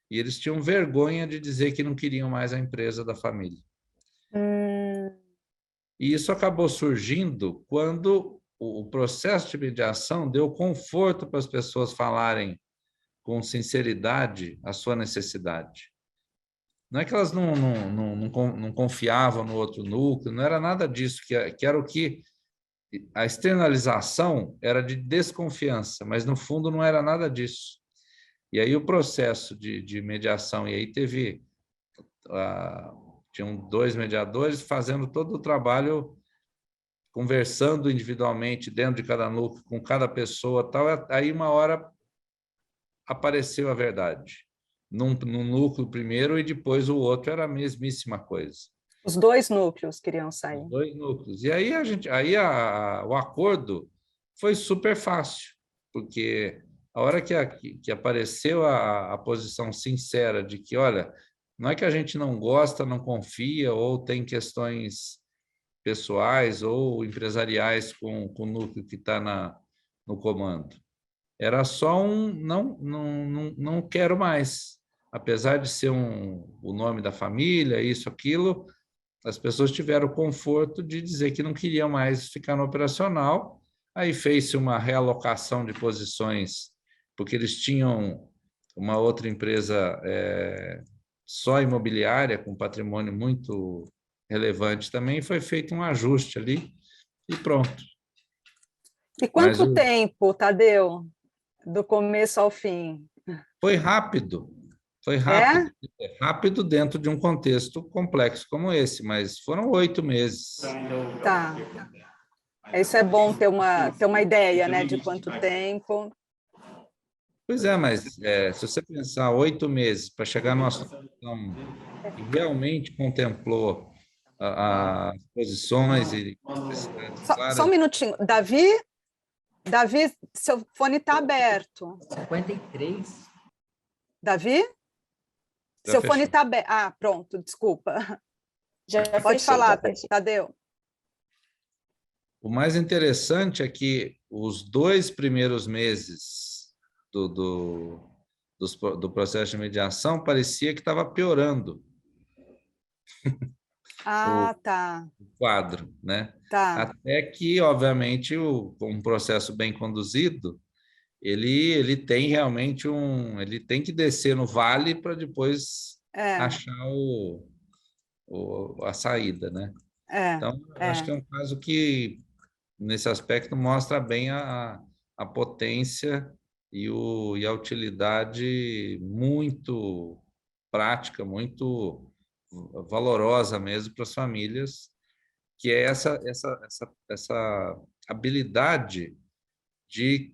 e eles tinham vergonha de dizer que não queriam mais a empresa da família. E isso acabou surgindo quando o processo de mediação deu conforto para as pessoas falarem com sinceridade a sua necessidade. Não é que elas não confiavam no outro núcleo, não era nada disso, que era o que a externalização era de desconfiança, mas no fundo não era nada disso. E aí o processo de mediação, e aí tinham 2 mediadores fazendo todo o trabalho, conversando individualmente dentro de cada núcleo, com cada pessoa, tal. Aí uma hora apareceu a verdade. Num núcleo primeiro e depois o outro era a mesmíssima coisa. Os 2 núcleos queriam sair. Os 2 núcleos. E aí o acordo foi super fácil, porque a hora que apareceu a posição sincera de que, olha, não é que a gente não gosta, não confia, ou tem questões pessoais ou empresariais com o núcleo que está no comando. Era só não quero mais. Apesar de ser o nome da família, isso, aquilo, as pessoas tiveram o conforto de dizer que não queriam mais ficar no operacional. Aí fez-se uma realocação de posições, porque eles tinham uma outra empresa só imobiliária, com patrimônio muito relevante também, foi feito um ajuste ali e pronto. E quanto tempo, Tadeu, do começo ao fim? Foi rápido. Foi rápido. Rápido dentro de um contexto complexo como esse, mas foram 8 meses. Tá. Isso é bom ter uma ideia, né, de quanto tempo. Pois é, mas se você pensar 8 meses para chegar numa situação que realmente contemplou as posições e só um minutinho. Davi, seu fone está aberto. 53. Davi? Seu fone está aberto. Ah, pronto, desculpa. Pode falar, Tadeu. O mais interessante é que os 2 primeiros meses do processo de mediação parecia que estava piorando. Tá. O quadro, né? Tá. Até que, obviamente, um processo bem conduzido, ele tem realmente ele tem que descer no vale para depois achar a saída, né? Então, acho que é um caso que, nesse aspecto, mostra bem a potência e a utilidade muito prática, muito valorosa mesmo para as famílias, que é essa habilidade de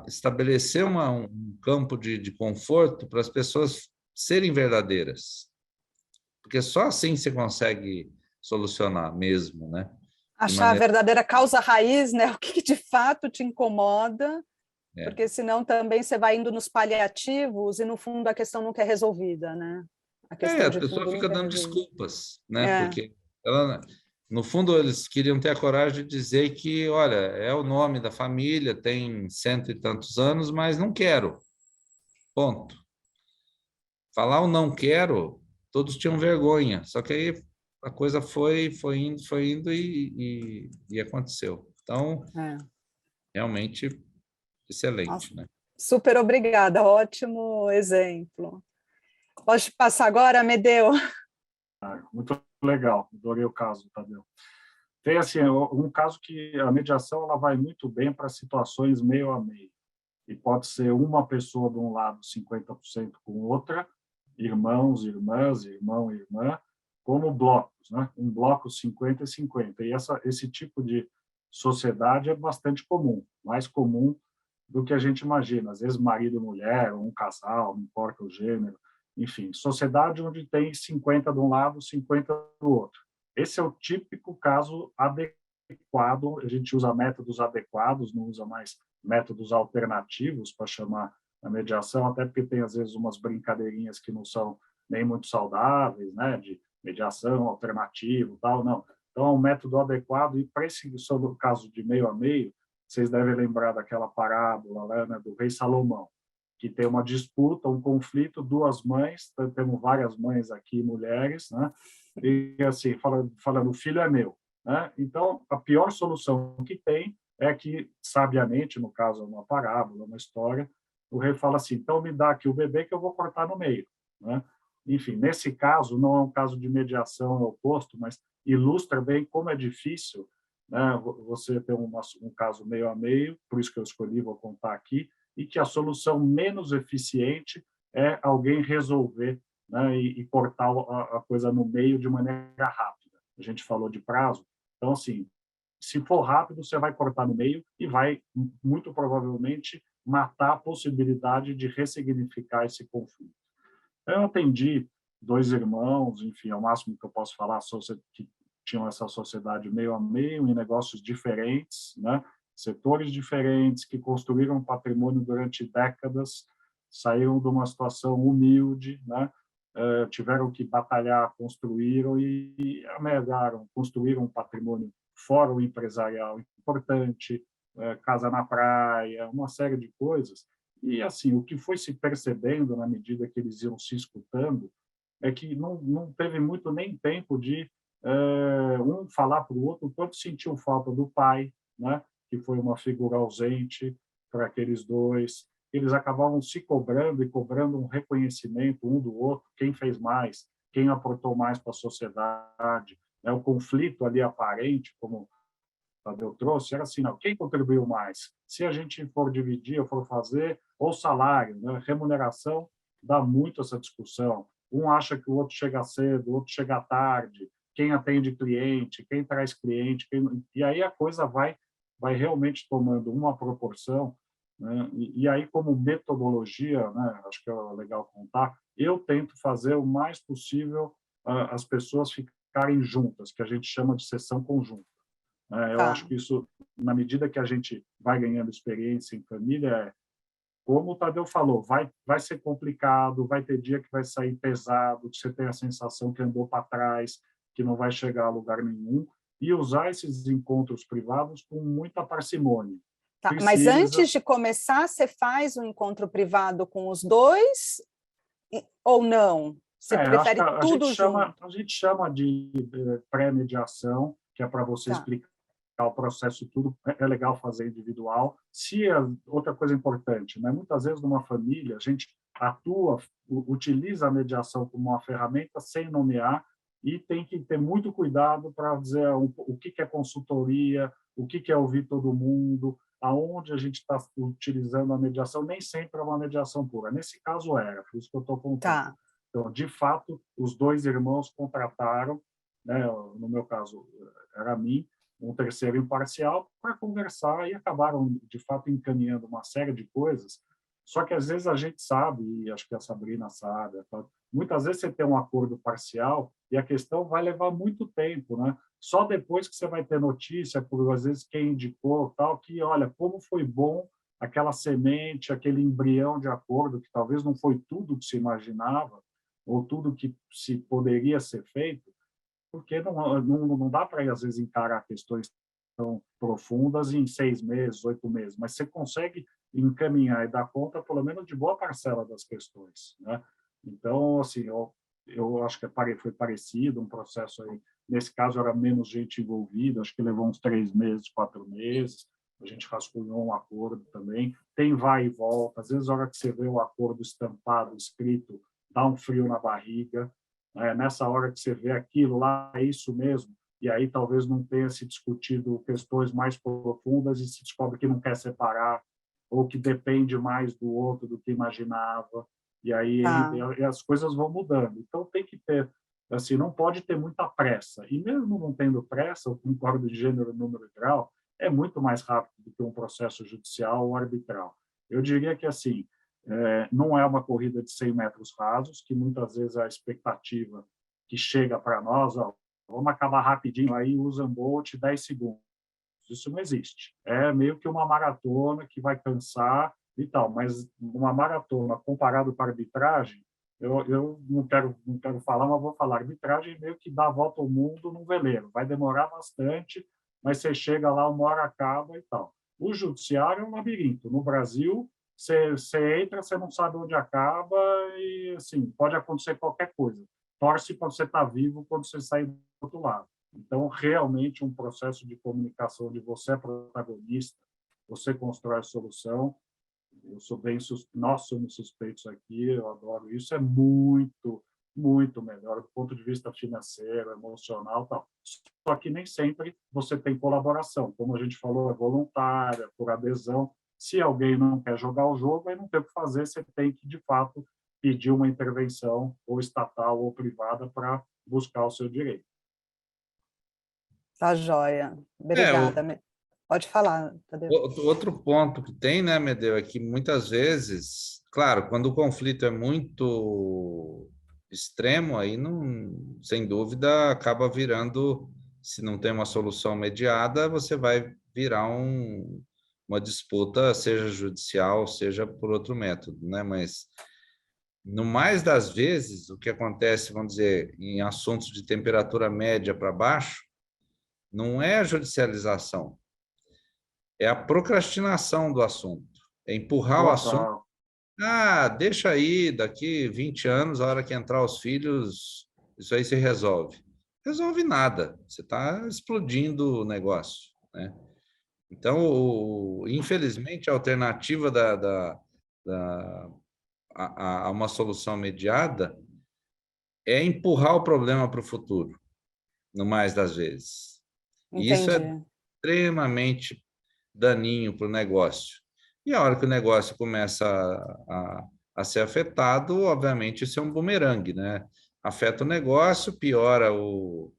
estabelecer um campo de conforto para as pessoas serem verdadeiras. Porque só assim você consegue solucionar mesmo, né? Achar a verdadeira causa raiz, né? O que de fato te incomoda, porque senão também você vai indo nos paliativos e, no fundo, a questão nunca é resolvida, né? A pessoa fica dando desculpas, né? Porque no fundo, eles queriam ter a coragem de dizer que, olha, é o nome da família, tem 100 e tantos anos, mas não quero. Ponto. Falar o não quero, todos tinham vergonha. Só que aí a coisa foi indo e aconteceu. Então, realmente excelente. Nossa, né? Super obrigada, ótimo exemplo. Pode passar agora, Amedeo? Muito legal, adorei o caso, Tadeu. Tem assim, um caso que a mediação ela vai muito bem para situações meio a meio. e pode ser uma pessoa de um lado, 50% com outra, irmãos, irmãs, irmão, irmã, como blocos, né? Um bloco 50 e 50. E esse tipo de sociedade é bastante comum, mais comum do que a gente imagina. Às vezes, marido e mulher, ou um casal, não importa o gênero. Enfim, sociedade onde tem 50 de um lado, 50 do outro. Esse é o típico caso adequado. A gente usa métodos adequados, não usa mais métodos alternativos para chamar a mediação, até porque tem, às vezes, umas brincadeirinhas que não são nem muito saudáveis, né? De mediação, alternativo, tal, não. Então, é um método adequado, e para esse sobre o caso de meio a meio, vocês devem lembrar daquela parábola, né, do rei Salomão, que tem uma disputa, um conflito, duas mães, temos várias mães aqui, mulheres, né? E assim, falando, o filho é meu, né? Então, a pior solução que tem é que, sabiamente, no caso, uma parábola, uma história, o rei fala assim, então me dá aqui o bebê que eu vou cortar no meio, né? Enfim, nesse caso, não é um caso de mediação oposto, mas ilustra bem como é difícil, né, você ter um caso meio a meio, por isso que eu escolhi, vou contar aqui, e que a solução menos eficiente é alguém resolver, né, e cortar a coisa no meio de maneira rápida. A gente falou de prazo, então, assim, se for rápido, você vai cortar no meio e vai, muito provavelmente, matar a possibilidade de ressignificar esse conflito. Eu atendi dois irmãos, enfim, é o máximo que eu posso falar, que tinham essa sociedade meio a meio, em negócios diferentes, né? Setores diferentes, que construíram um patrimônio durante décadas, saíram de uma situação humilde, né? Tiveram que batalhar, construíram e amelhoraram, construíram um patrimônio fora o empresarial importante, casa na praia, uma série de coisas. E, assim, o que foi se percebendo na medida que eles iam se escutando é que não teve muito nem tempo de um falar para o outro o quanto sentiu falta do pai, né? Que foi uma figura ausente para aqueles dois. Eles acabavam se cobrando e cobrando um reconhecimento um do outro, quem fez mais, quem aportou mais para a sociedade. Né? O conflito ali aparente, como Tadeu trouxe, era assim, não, quem contribuiu mais? Se a gente for dividir ou for fazer, ou salário, né? Remuneração, dá muito essa discussão. Um acha que o outro chega cedo, o outro chega tarde, quem atende cliente, quem traz cliente, e aí a coisa vai realmente tomando uma proporção, né? E aí, como metodologia, né? Acho que é legal contar, eu tento fazer o mais possível as pessoas ficarem juntas, que a gente chama de sessão conjunta. Eu acho que isso, na medida que a gente vai ganhando experiência em família, como o Tadeu falou, vai ser complicado, vai ter dia que vai sair pesado, que você tem a sensação que andou para trás, que não vai chegar a lugar nenhum, e usar esses encontros privados com muita parcimônia. Tá, mas antes de começar, você faz um encontro privado com os dois ou não? Você prefere tudo junto? A gente chama de pré-mediação, que é para você explicar o processo tudo, é legal fazer individual. Outra coisa importante, né? Muitas vezes numa família a gente utiliza a mediação como uma ferramenta sem nomear e tem que ter muito cuidado para dizer o que é consultoria, o que é ouvir todo mundo, aonde a gente está utilizando a mediação. Nem sempre é uma mediação pura. Nesse caso era, por isso que eu estou contando. Então, de fato, os dois irmãos contrataram, né? No meu caso era a mim, um terceiro imparcial para conversar e acabaram, de fato, encaminhando uma série de coisas. Só que, às vezes, a gente sabe, e acho que a Sabrina sabe, muitas vezes você tem um acordo parcial e a questão vai levar muito tempo, né? Só depois que você vai ter notícia, por, às vezes, quem indicou, tal, que, olha, como foi bom aquela semente, aquele embrião de acordo, que talvez não foi tudo que se imaginava, ou tudo que se poderia ser feito, porque não dá para, às vezes, encarar questões tão profundas em 6 meses, 8 meses, mas você consegue encaminhar e dar conta, pelo menos, de boa parcela das questões, né? Então, assim, eu acho que foi parecido, um processo aí, nesse caso era menos gente envolvida, acho que levou uns 3 meses, 4 meses, a gente rascunhou um acordo também, tem vai e volta, às vezes, a hora que você vê o acordo estampado, escrito, dá um frio na barriga, nessa hora que você vê aquilo lá, é isso mesmo, e aí talvez não tenha se discutido questões mais profundas e se descobre que não quer separar, ou que depende mais do outro do que imaginava, e aí e as coisas vão mudando. Então, tem que ter, assim, não pode ter muita pressa. E mesmo não tendo pressa, eu concordo de gênero, número e grau, é muito mais rápido do que um processo judicial ou arbitral. Eu diria que, assim, não é uma corrida de 100 metros rasos, que muitas vezes a expectativa que chega para nós, ó, vamos acabar rapidinho aí, Usain Bolt, 10 segundos. Isso não existe. É meio que uma maratona que vai cansar e tal, mas uma maratona comparado com a arbitragem, eu não quero falar, mas vou falar. A arbitragem meio que dá a volta ao mundo num veleiro. Vai demorar bastante, mas você chega lá, uma hora acaba e tal. O judiciário é um labirinto. No Brasil, você entra, você não sabe onde acaba e, assim, pode acontecer qualquer coisa. Torce para você estar vivo quando você sair do outro lado. Então, realmente, um processo de comunicação onde você é protagonista, você constrói a solução. Nós somos suspeitos aqui, eu adoro isso, é muito, muito melhor do ponto de vista financeiro, emocional, tal. Só que nem sempre você tem colaboração, como a gente falou, é voluntária, por adesão. Se alguém não quer jogar o jogo, aí não tem o que fazer, você tem que, de fato, pedir uma intervenção, ou estatal ou privada, para buscar o seu direito. Tá joia. Obrigada. Pode falar, Tadeu. Outro ponto que tem, né, Medeu, é que muitas vezes, claro, quando o conflito é muito extremo, aí não, sem dúvida acaba virando, se não tem uma solução mediada, você vai virar uma disputa, seja judicial, seja por outro método, né? Mas no mais das vezes, o que acontece, vamos dizer, em assuntos de temperatura média para baixo, não é a judicialização, é a procrastinação do assunto, é empurrar o assunto. Ah, deixa aí, daqui 20 anos, a hora que entrar os filhos, isso aí se resolve. Resolve nada, você está explodindo o negócio, né? Então, infelizmente, a alternativa a uma solução mediada é empurrar o problema para o futuro, no mais das vezes. E isso é extremamente daninho para o negócio. E a hora que o negócio começa a ser afetado, obviamente, isso é um bumerangue, né? Afeta o negócio, piora o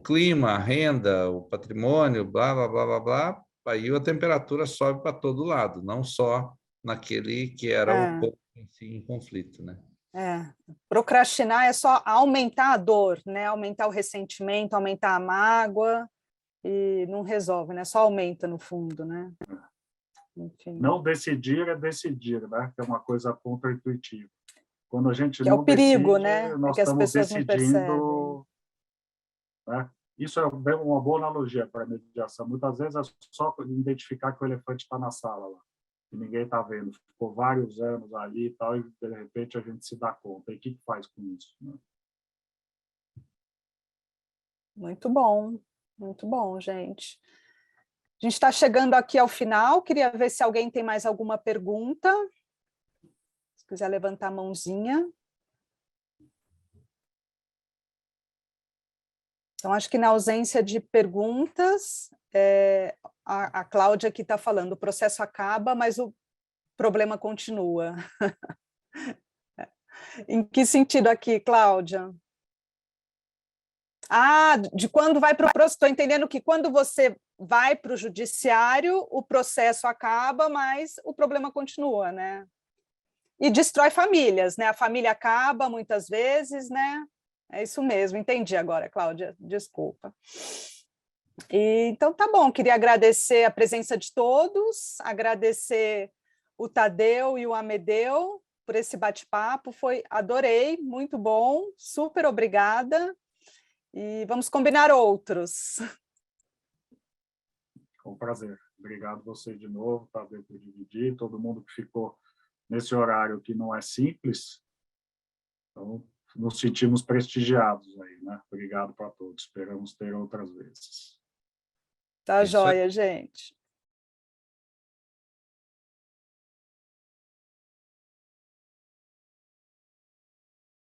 clima, a renda, o patrimônio, blá, blá, blá, blá, blá. Aí a temperatura sobe para todo lado, não só naquele que era o povo em si em conflito, né? Procrastinar é só aumentar a dor, né? Aumentar o ressentimento, aumentar a mágoa, e não resolve, né? Só aumenta no fundo, né? Enfim. Não decidir é decidir, né? Que é uma coisa contra-intuitiva. Quando a gente que não é o perigo, decide, né? nós que as estamos pessoas decidindo. Né? Isso é uma boa analogia para a mediação. Muitas vezes é só identificar que o elefante está na sala lá, e ninguém está vendo. Ficou vários anos ali e tal, e de repente a gente se dá conta. E o que faz com isso? Né? Muito bom, gente. A gente está chegando aqui ao final, queria ver se alguém tem mais alguma pergunta. Se quiser levantar a mãozinha. Então, acho que na ausência de perguntas, a Cláudia aqui está falando, o processo acaba, mas o problema continua. Em que sentido aqui, Cláudia? De quando vai para o processo. Estou entendendo que quando você vai para o judiciário, o processo acaba, mas o problema continua, né? E destrói famílias, né? A família acaba muitas vezes, né? É isso mesmo, entendi agora, Cláudia, desculpa. Então, tá bom, queria agradecer a presença de todos, agradecer o Tadeu e o Amedeo por esse bate-papo, adorei, muito bom, super obrigada, e vamos combinar outros. Com prazer. Obrigado você de novo, Tadeu, por dividir, todo mundo que ficou nesse horário que não é simples, então nos sentimos prestigiados aí, né? Obrigado para todos, esperamos ter outras vezes. Tá joia, gente.